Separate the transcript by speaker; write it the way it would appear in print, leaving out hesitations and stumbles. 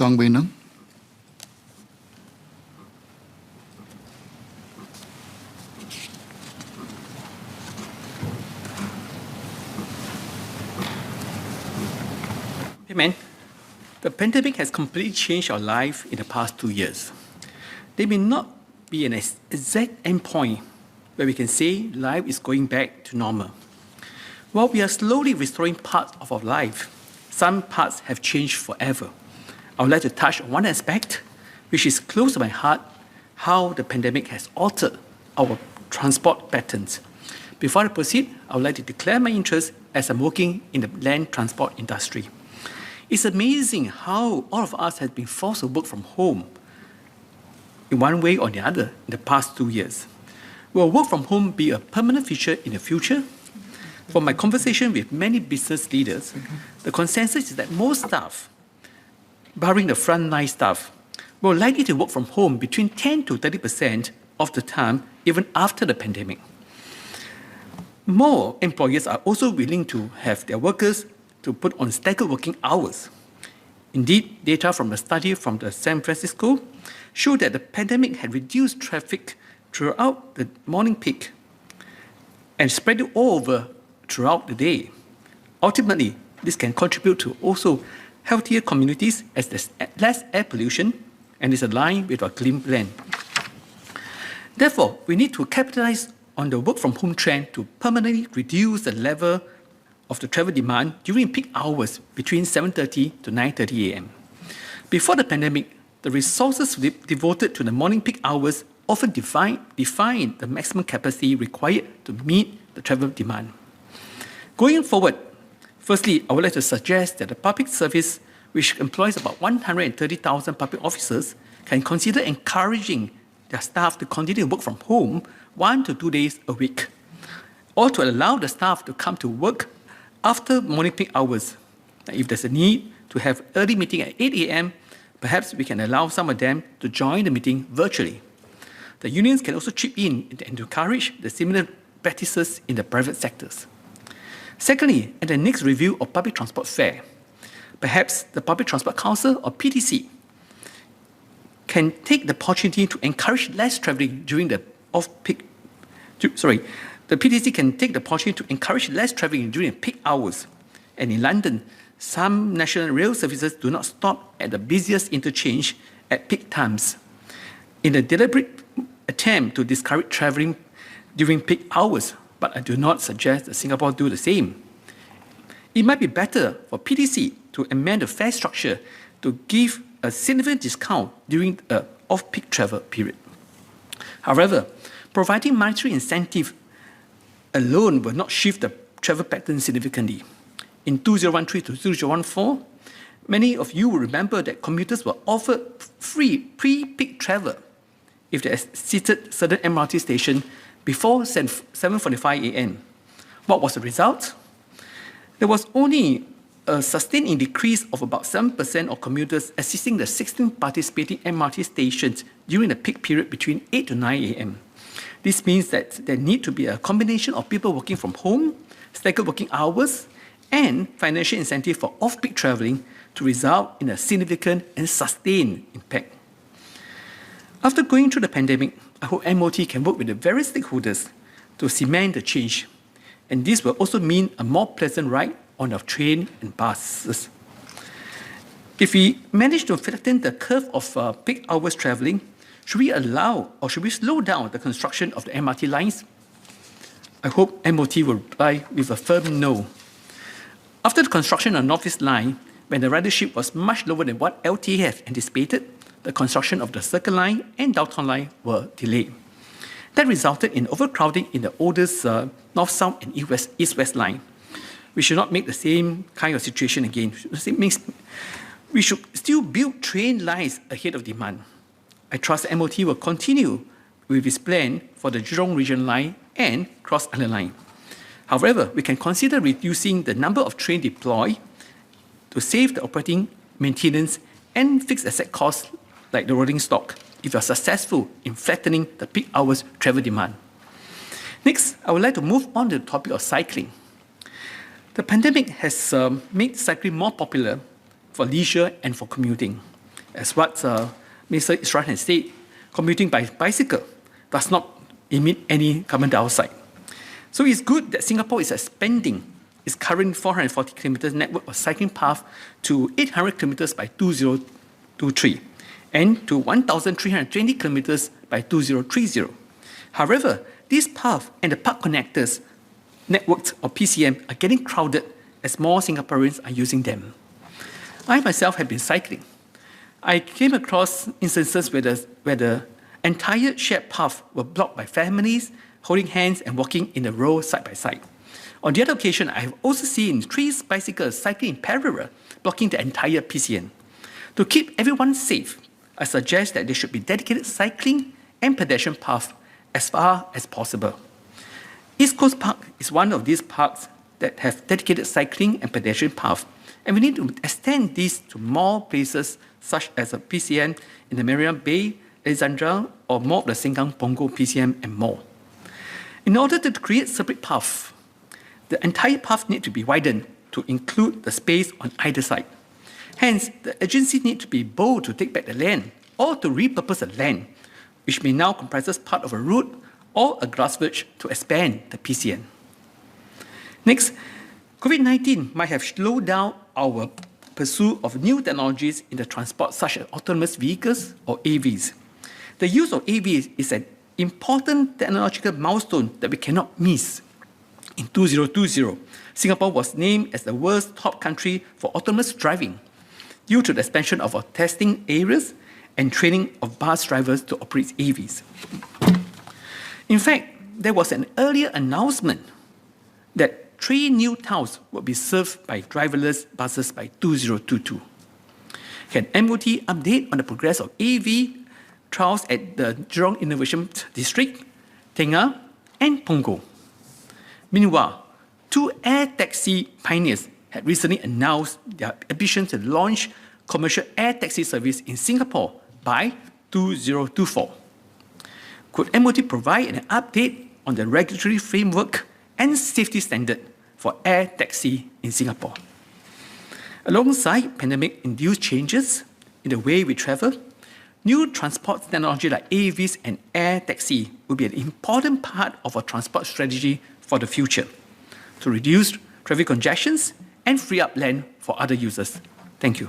Speaker 1: Mr. Ang Wei Neng.
Speaker 2: Amen. The pandemic has completely changed our life in the past 2 years. There may not be an exact endpoint where we can say life is going back to normal. While we are slowly restoring parts of our life, some parts have changed forever. I would like to touch on one aspect which is close to my heart, how the pandemic has altered our transport patterns. Before I proceed, I would like to declare my interest as I'm working in the land transport industry. It's amazing how all of us have been forced to work from home in one way or the other in the past 2 years. Will work from home be a permanent feature in the future? From my conversation with many business leaders, the consensus is that most staff, barring the frontline staff, will likely to work from home between 10 to 30% of the time, even after the pandemic. More employers are also willing to have their workers to put on staggered working hours. Indeed, data from a study from the San Francisco showed that the pandemic had reduced traffic throughout the morning peak and spread it all over throughout the day. Ultimately, this can contribute to also healthier communities as there's less air pollution and is aligned with our clean plan. Therefore, we need to capitalize on the work from home trend to permanently reduce the level of the travel demand during peak hours between 7:30 to 9:30 a.m. Before the pandemic, the resources devoted to the morning peak hours often defined the maximum capacity required to meet the travel demand. Going forward, firstly, I would like to suggest that the public service, which employs about 130,000 public officers, can consider encouraging their staff to continue to work from home 1 to 2 days a week, or to allow the staff to come to work after morning peak hours. If there's a need to have early meeting at 8 a.m., perhaps we can allow some of them to join the meeting virtually. The unions can also chip in and encourage the similar practices in the private sectors. Secondly, at the next review of public transport fare, perhaps the Public Transport Council or PTC can take the opportunity to encourage less travelling during the off-peak. The PTC can take the opportunity to encourage less travelling during peak hours. And in London, some national rail services do not stop at the busiest interchange at peak times, in a deliberate attempt to discourage travelling during peak hours, but I do not suggest that Singapore do the same. It might be better for PTC to amend the fare structure to give a significant discount during the off-peak travel period. However, providing monetary incentive alone will not shift the travel pattern significantly. In 2013 to 2014, many of you will remember that commuters were offered free pre-peak travel if they exited certain MRT station before 7:45 a.m. What was the result? There was only a sustained decrease of about 7% of commuters exiting the 16 participating MRT stations during the peak period between 8 to 9 a.m. This means that there need to be a combination of people working from home, staggered working hours, and financial incentive for off-peak travelling to result in a significant and sustained impact. After going through the pandemic, I hope MOT can work with the various stakeholders to cement the change. And this will also mean a more pleasant ride on our train and buses. If we manage to flatten the curve of peak hours travelling, should we allow or should we slow down the construction of the MRT lines? I hope MOT will reply with a firm no. After the construction of the North East Line, when the ridership was much lower than what LTA had anticipated, the construction of the Circle Line and Downtown Line were delayed. That resulted in overcrowding in the oldest North-South and East-West line. We should not make the same kind of situation again. We should still build train lines ahead of demand. I trust MOT will continue with its plan for the Jurong Region Line and Cross Island Line. However, we can consider reducing the number of trains deployed to save the operating, maintenance, and fixed asset costs like the rolling stock if you are successful in flattening the peak hours travel demand. Next, I would like to move on to the topic of cycling. The pandemic has made cycling more popular for leisure and for commuting. As what Mr. Isran has said, commuting by bicycle does not emit any carbon dioxide. So it's good that Singapore is expanding its current 440 kilometers network of cycling path to 800 kilometers by 2023 and to 1,320 kilometers by 2030. However, this path and the park connectors networks or PCM are getting crowded as more Singaporeans are using them. I myself have been cycling. I came across instances where the entire shared path were blocked by families holding hands and walking in a row side by side. On the other occasion, I have also seen 3 bicycles cycling in parallel, blocking the entire PCN. To keep everyone safe, I suggest that there should be dedicated cycling and pedestrian paths as far as possible. East Coast Park is one of these parks that have dedicated cycling and pedestrian paths, and we need to extend these to more places such as a PCN in the Marina Bay, Alexandra, or more of the Sengkang Punggol PCM and more. In order to create separate paths, the entire path needs to be widened to include the space on either side. Hence, the agency needs to be bold to take back the land or to repurpose the land, which may now comprises part of a road or a grass verge to expand the PCN. Next, COVID-19 might have slowed down our pursuit of new technologies in the transport such as autonomous vehicles or AVs. The use of AVs is an important technological milestone that we cannot miss. In 2020, Singapore was named as the world's top country for autonomous driving due to the expansion of our testing areas and training of bus drivers to operate AVs. In fact, there was an earlier announcement that 3 new towns will be served by driverless buses by 2022. Can MOT update on the progress of AV trials at the Jurong Innovation District, Tengah, and Punggol? Meanwhile, 2 air taxi pioneers had recently announced their ambition to launch commercial air taxi service in Singapore by 2024. Could MOT provide an update on the regulatory framework and safety standard for air taxi in Singapore? Alongside pandemic-induced changes in the way we travel, new transport technology like AVs and air taxi will be an important part of our transport strategy for the future to reduce traffic congestions and free up land for other users. Thank you.